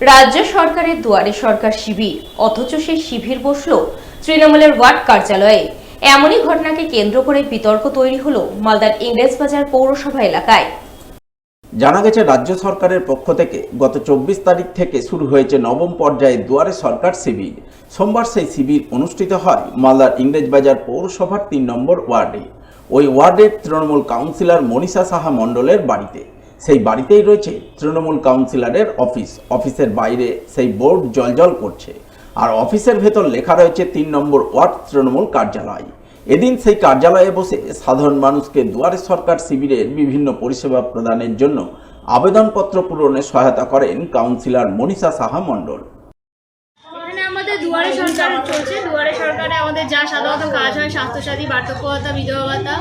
রাজ্য সরকারের দুয়ারে সরকার শিবির, অথচ সেই শিবির বসল তৃণমূলের ওয়ার্ড কার্যালয়ে। এমনই ঘটনাকে কেন্দ্র করে বিতর্ক তৈরি হলো মালদার ইংরেজবাজার পৌরসভা এলাকায়। জানা গেছে, রাজ্য সরকারের পক্ষ থেকে গত 24 তারিখ থেকে শুরু হয়েছে নবম পর্যায়ে দুয়ারে সরকার শিবির। সোমবার সেই শিবির অনুষ্ঠিত হয় মালদার ইংরেজবাজার পৌরসভার 3 নম্বর ওয়ার্ডে। ওই ওয়ার্ডের তৃণমূল কাউন্সিলর মনীষা সাহা মণ্ডলের বাড়িতে। সেই বাড়িতেই রয়েছে তৃণমূল কাউন্সিলরের অফিস। অফিসের বাইরে সেই বোর্ড জ্বলজ্বল করছে, আর অফিসের ভেতর লেখা রয়েছে 3 নম্বর ওয়ার্ড তৃণমূল কার্যালয়। এদিন সেই কার্যালয়ে বসে সাধারণ মানুষকে দুয়ারে সরকার শিবিরের বিভিন্ন পরিষেবা প্রদানের জন্য আবেদনপত্র পূরণে সহায়তা করেন কাউন্সিলর মনীষা সাহা মণ্ডল। এখানে আমাদের দুয়ারে সরকার চলছে। দুয়ারে সরকারে আমাদের যা সাধারণত কাজ হয়, স্বাস্থ্যসাথী, বার্ধক্য ভাতা, বিধবা ভাতা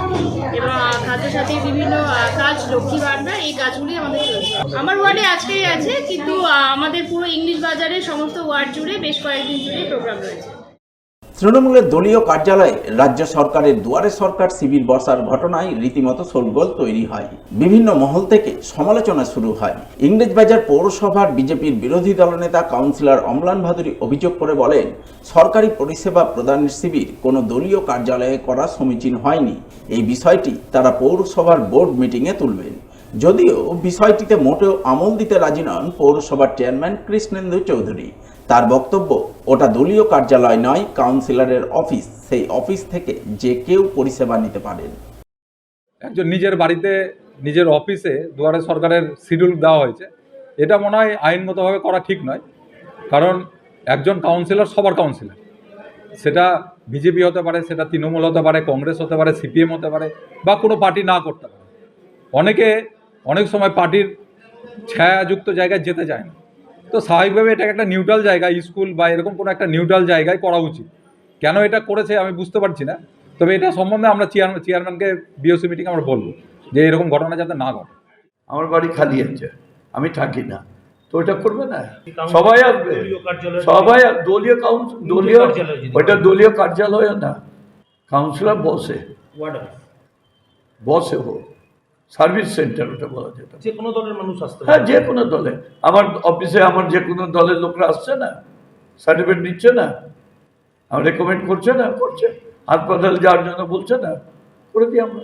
এবং খাদ্যসাথীর বিভিন্ন কাজ, লক্ষ্মী ভাণ্ডার, এই কাজগুলি আমাদের চলছে। আমার ওয়ার্ডে আজকেই আছে, কিন্তু আমাদের পুরো ইংলিশ বাজারের সমস্ত ওয়ার্ড জুড়ে বেশ কয়েকদিন জুড়ে প্রোগ্রাম রয়েছে। তৃণমূলের দলীয় কার্যালয়ে রাজ্য সরকারের দুয়ারে সরকার শিবির বসার ঘটনায় রীতিমতো শোরগোল তৈরি হয়। বিভিন্ন মহল থেকে সমালোচনা শুরু হয়। ইংরেজবাজার পৌরসভার বিজেপির বিরোধী দলনেতা কাউন্সিলর অম্লান ভাদুরী অভিযোগ করে বলেন, সরকারি পরিষেবা প্রদানের শিবির কোনো দলীয় কার্যালয়ে করা সমীচীন হয়নি। এই বিষয়টি তারা পৌরসভার বোর্ড মিটিংয়ে তুলবেন। যদিও বিষয়টিতে মোটেও আমল দিতে রাজি নন পৌরসভার চেয়ারম্যান কৃষ্ণেন্দু চৌধুরী। তার বক্তব্য, ওটা দলীয় কার্যালয় নয়, কাউন্সিলরের অফিস। সেই অফিস থেকে যে কেউ পরিষেবা নিতে পারেন। একজন নিজের বাড়িতে, নিজের অফিসে দুয়ারে সরকারের শিডিউল দেওয়া হয়েছে, এটা মনে হয় আইনগতভাবে করা ঠিক নয়। কারণ একজন কাউন্সিলর সবার কাউন্সিলর, সেটা বিজেপি হতে পারে, সেটা তৃণমূল হতে পারে, কংগ্রেস হতে পারে, সিপিএম হতে পারে, বা কোনো পার্টি না করতে পারে। অনেক সময় পার্টির ছায়াযুক্ত জায়গায় যেতে চায় না, তো স্বাভাবিকভাবে এটা একটা নিউট্রাল জায়গা, স্কুল বা এরকম কোনো একটা নিউট্রাল জায়গায় করা উচিত। কেন এটা করেছে আমি বুঝতে পারছি না, তবে এটা সম্বন্ধে আমরা চেয়ারম্যানকে বিওসি মিটিং আমরা বলবো যে এরকম ঘটনা যাতে না ঘটে। আমার বাড়ি খালি আছে, আমি থাকি না, তো ওটা করবে না। সবাই আসবে, সবাই দলীয় ওইটা দলীয় কার্যালয় না, কাউন্সিলর বসে হোক, সার্ভিস সেন্টার ওটা বলা যেত। যে কোনো দলের মানুষ আসতে, হ্যাঁ, যে কোনো দলে। আমার অফিসে আমার যে কোনো দলের লোকরা আসছে না, সার্টিফিকেট নিচ্ছে না, আমার রেকমেন্ড করছে না, করছে হাসপাতাল যাওয়ার জন্য বলছে না, করে দিই আমরা।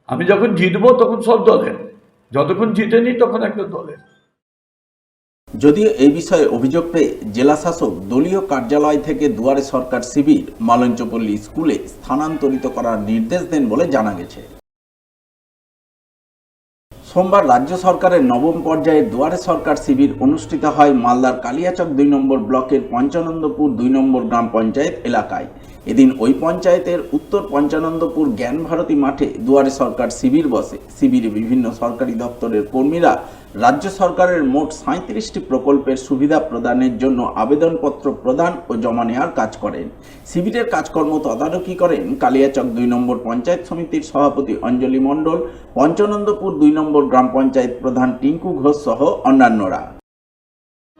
আমি যখন জিতবো তখন সব দলের, যতক্ষণ জিতেনি তখন একটা দলের। যদিও এই বিষয়ে অভিযোগ পেয়ে জেলা শাসক দলীয় কার্যালয় থেকে দুয়ারে সরকার শিবির মালঞ্চপল্লী স্কুলে স্থানান্তরিত করার নির্দেশ দেন বলে জানা গেছে। সোমবার রাজ্য সরকারের নবম পর্যায়ের দুয়ারে সরকার শিবির অনুষ্ঠিত হয় মালদার কালিয়াচক 2 নম্বর ব্লকের পঞ্চানন্দপুর 2 নম্বর গ্রাম পঞ্চায়েত এলাকায়। এদিন ওই পঞ্চায়েতের উত্তর পঞ্চানন্দপুর জ্ঞান ভারতী মাঠে দুয়ারে সরকার শিবির বসে। শিবিরে বিভিন্ন সরকারি দপ্তরের কর্মীরা রাজ্য সরকারের মোট 37টি প্রকল্পের সুবিধা প্রদানের জন্য আবেদনপত্র প্রদান ও জমা নেওয়ার কাজ করেন। শিবিরের কাজকর্ম তদারকি করেন কালিয়াচক 2 নম্বর পঞ্চায়েত সমিতির সভাপতি অঞ্জলি মণ্ডল, পঞ্চানন্দপুর 2 নম্বর গ্রাম পঞ্চায়েত প্রধান টিঙ্কু ঘোষ সহ অন্যান্যরা।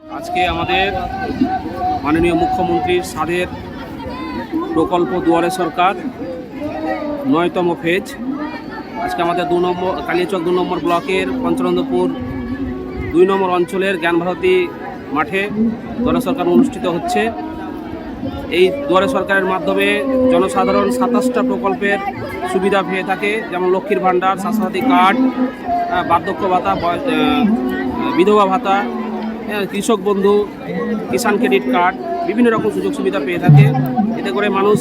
আজকে আমাদের মাননীয় মুখ্যমন্ত্রীর সাধের প্রকল্প দুয়ারে সরকার 9তম ফেজ আজকে আমাদের কালিয়াচক 2 নম্বর ব্লকের পঞ্চানন্দপুর 2 নম্বর অঞ্চলের জ্ঞানভারতী মাঠে দুয়ারে সরকার অনুষ্ঠিত হচ্ছে। এই দুয়ারে সরকারের মাধ্যমে জনসাধারণ 27টা প্রকল্পের সুবিধা পেয়ে থাকে, যেমন লক্ষ্মীর ভাণ্ডার, স্বাস্থ্যসাথী কার্ড, বার্ধক্য ভাতা, বিধবা ভাতা, কৃষক বন্ধু, কিষাণ ক্রেডিট কার্ড, বিভিন্ন রকম সুযোগ সুবিধা পেয়ে থাকে। এতে করে মানুষ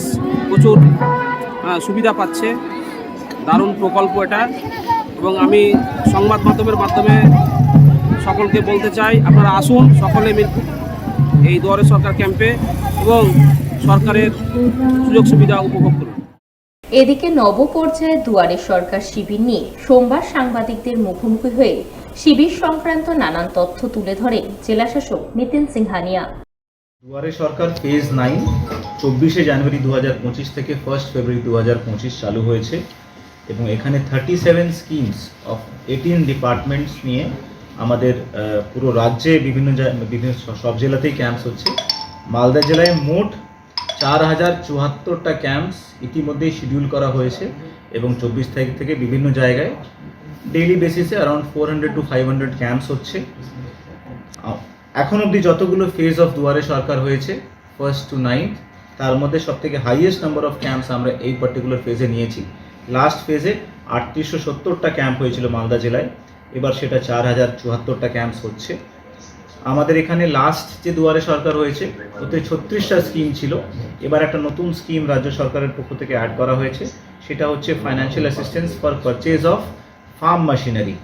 প্রচুর সুবিধা পাচ্ছে। দারুণ প্রকল্প এটা, এবং আমি সংবাদ মাধ্যমের মাধ্যমে সকলকে বলতে চাই, আপনারা আসুন সকলে মিলে এই দুয়ারে সরকার ক্যাম্পে এবং সরকারের সুযোগ সুবিধা উপভোগ করুন। এদিকে নব পর্যায়ে দুয়ারে সরকার শিবির নিয়ে সোমবার সাংবাদিকদের মুখোমুখি হয়ে শিবির সংক্রান্ত নানান তথ্য তুলে ধরেন জেলাশাসক নিতিন সিংহানিয়া। দুয়ারে সরকার ফেজ 9 24শে জানুয়ারি 2025 থেকে 1 ফেব্রুয়ারি 2025 চালু হয়েছে, এবং এখানে 37 স্কিমস অফ 18 ডিপার্টমেন্টস নিয়ে আমাদের পুরো রাজ্যে বিভিন্ন সব জেলাতেই ক্যাম্পস হচ্ছে। মালদা জেলায় মোট 4074টা ক্যাম্পস ইতিমধ্যেই শিডিউল করা হয়েছে, এবং 24 তারিখ থেকে বিভিন্ন জায়গায় ডেইলি বেসিসে অ্যারাউন্ড 400 to 500 ক্যাম্পস হচ্ছে। এখন অবধি যতগুলো ফেজ অফ দুয়ারে সরকার হয়েছে 1st to 9th, তার মধ্যে সবথেকে হাইয়েস্ট নাম্বার অফ ক্যাম্পস আমরা এই পার্টিকুলার ফেজে নিয়েছি। লাস্ট ফেজে 3870টা ক্যাম্প হয়েছিল মালদা জেলায়, এবার সেটা 4074টা ক্যাম্পস হচ্ছে। আমাদের এখানে লাস্ট যে দুয়ারে সরকার হয়েছে ওতে 36টা স্কিম ছিল, এবার একটা নতুন স্কিম রাজ্য সরকারের পক্ষ থেকে অ্যাড করা হয়েছে, সেটা হচ্ছে financial assistance for purchase of farm machinery.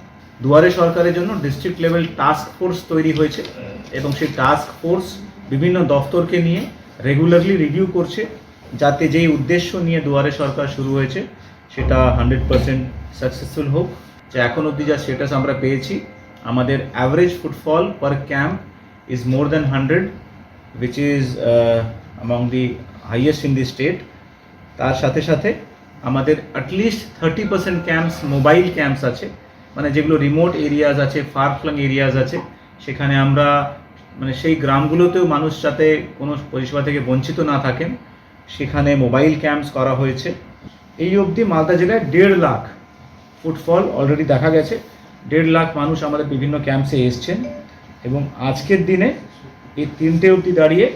দুয়ারে সরকারের জন্য ডিস্ট্রিক্ট লেভেল টাস্ক ফোর্স তৈরি হয়েছে এবং সেই টাস্ক ফোর্স বিভিন্ন দফতরকে নিয়ে রেগুলারলি রিভিউ করছে, যাতে যেই উদ্দেশ্য নিয়ে দুয়ারে সরকার শুরু হয়েছে সেটা 100% সাকসেসফুল হোক। যে এখন অবধি যা স্টেটাস আমরা পেয়েছি, আমাদের average footfall per camp is more than 100, which is among the highest in the state। তার সাথে সাথে আমাদের অ্যাটলিস্ট 30% ক্যাম্পস মোবাইল ক্যাম্পস আছে, মানে যেগুলো রিমোট এরিয়াজ আছে, ফার ফ্লাং এরিয়াজ আছে, সেখানে আমরা মানে সেই গ্রামগুলোতেও মানুষ যাতে কোনো পরিষেবা থেকে বঞ্চিত না থাকেন সেখানে মোবাইল ক্যাম্পস করা হয়েছে। এই অবধি মালদা জেলায় 1.5 লাখ ফুটফল অলরেডি দেখা গেছে। 1.5 লাখ মানুষ আমাদের বিভিন্ন ক্যাম্পসে এসছেন এবং আজকের দিনে এই 3টে অবধি দাঁড়িয়ে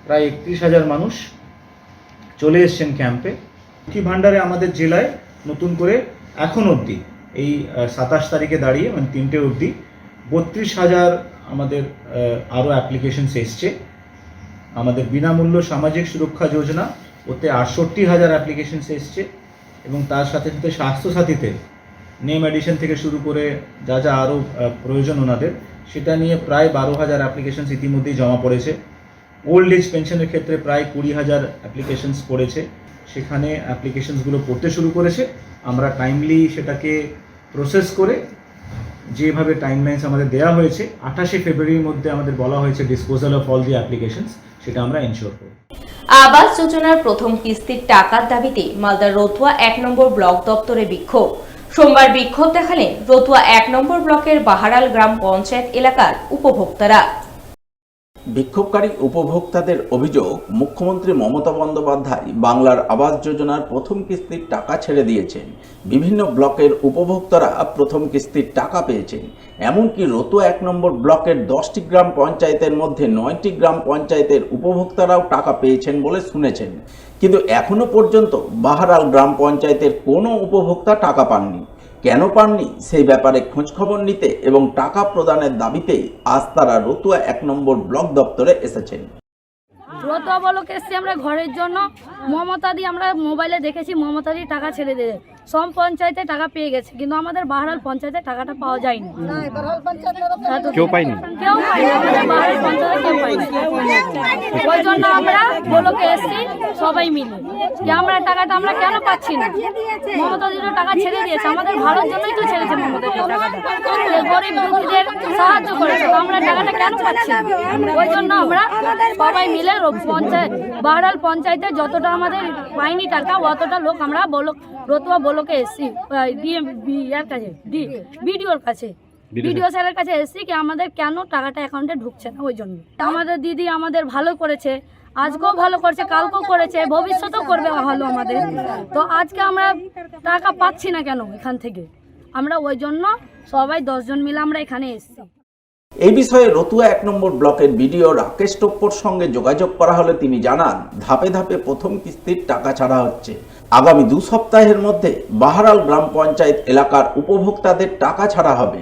প্রায় 31,000 মানুষ চলে এসছেন ক্যাম্পে। লক্ষ্মী ভাণ্ডারে আমাদের জেলায় নতুন করে এখন অবধি এই 27 তারিখে দাঁড়িয়ে মানে 3টে অবধি 32,000 আমাদের আরও অ্যাপ্লিকেশনস এসছে। আমাদের বিনামূল্য সামাজিক সুরক্ষা যোজনা ওতে 68,000 অ্যাপ্লিকেশনস এসছে এবং তার সাথে সাথে স্বাস্থ্যসাথীতে নেম অ্যাডিশন থেকে শুরু করে যা যা আরও প্রয়োজন ওনাদের, সেটা নিয়ে প্রায় 12,000 অ্যাপ্লিকেশনস ইতিমধ্যেই জমা পড়েছে। ওল্ড এজ পেনশনের ক্ষেত্রে প্রায় 20,000 অ্যাপ্লিকেশনস পড়েছে, সেখানে অ্যাপ্লিকেশনসগুলো পড়তে শুরু করেছে। আমরা টাইমলি সেটাকে প্রসেস করে যেভাবে টাইমলাইন্স আমাদের দেওয়া হয়েছে 28শে ফেব্রুয়ারির মধ্যে আমাদের বলা হয়েছে disposal of all the applications, সেটা আমরা এনশিওর করব। আবাস যোজনার প্রথম কিস্তির টাকার দাবিতে মালদার রতুয়া 1 নম্বর ব্লক দপ্তরে বিক্ষোভ। সোমবার বিক্ষোভ দেখালেন রতুয়া 1 নম্বর ব্লকের বাহারাল গ্রাম পঞ্চায়েত এলাকার উপভোক্তারা। বিক্ষোভকারী উপভোক্তাদের অভিযোগ, মুখ্যমন্ত্রী মমতা বন্দ্যোপাধ্যায় বাংলার আবাস যোজনার প্রথম কিস্তির টাকা ছেড়ে দিয়েছেন। বিভিন্ন ব্লকের উপভোক্তারা প্রথম কিস্তির টাকা পেয়েছেন। এমনকি রতুয়া 1 নম্বর ব্লকের 10টি গ্রাম পঞ্চায়েতের মধ্যে 9টি গ্রাম পঞ্চায়েতের উপভোক্তারাও টাকা পেয়েছেন বলে শুনেছেন, কিন্তু এখনো পর্যন্ত বাহারাল গ্রাম পঞ্চায়েতের কোনো উপভোক্তা টাকা পাননি। কেন পাননি সেই ব্যাপারে খোঁজখবর নিতে এবং টাকা প্রদানের দাবিতে আজ তারা রতুয়া 1 নম্বর ব্লক দপ্তরে এসেছেন। রতুয়া ব্লকে এসেছি আমরা ঘরের জন্য। মমতাদি আমরা মোবাইলে দেখেছি মমতাদি টাকা ছেড়ে দেবে, সব পঞ্চায়েতে টাকা পেয়ে গেছে, কিন্তু আমাদের বাহারাল পঞ্চায়েতে টাকাটা পাওয়া যায়নি। কেউ পাইনি, আমাদের বাহারাল পঞ্চায়েতে কেউ পাইনি। ওই জন্য আমরা ব্লকে এসেছি সবাই মিলে যে আমরা টাকাটা আমরা কেন পাচ্ছি না। মমতাদিরও টাকা ছেড়ে দিয়েছে, আমাদের ভালোর জন্যই তো ছেড়েছে মমতাদি টাকাটা, গরিব দুঃখীদের সাহায্য করেছে, তো আমরা টাকাটা কেন পাচ্ছি না। ওই জন্য আমরা সবাই মিলে পঞ্চায়েত বাহারাল পঞ্চায়েতে যতটা আমাদের পাইনি টাকা অতটা লোক আমরা রতুয়া ব্লকে এসেছি বিডিওর কাছে, বিডিও স্যারের কাছে এসেছি কি আমাদের কেন টাকাটা অ্যাকাউন্টে ঢুকছে না। ওই জন্য আমাদের দিদি আমাদের ভালো করেছে, আজকেও ভালো করছে, কালকেও করেছে, ভবিষ্যতেও করবে ভালো আমাদের। তো আজকে আমরা টাকা পাচ্ছি না কেন এখান থেকে, আমরা ওই জন্য সবাই 10 জন মিলে আমরা এখানে এসেছি। এই বিষয়ে রতুয়া 1 নম্বর ব্লকের বিডিও রাকেশ টপ্পর সঙ্গে যোগাযোগ করা হলে তিনি জানান, ধাপে ধাপে প্রথম কিস্তির টাকা ছাড়া হচ্ছে। আগামী 2 সপ্তাহের মধ্যে বাহারাল গ্রাম পঞ্চায়েত এলাকার উপভোক্তাদের টাকা ছাড়া হবে।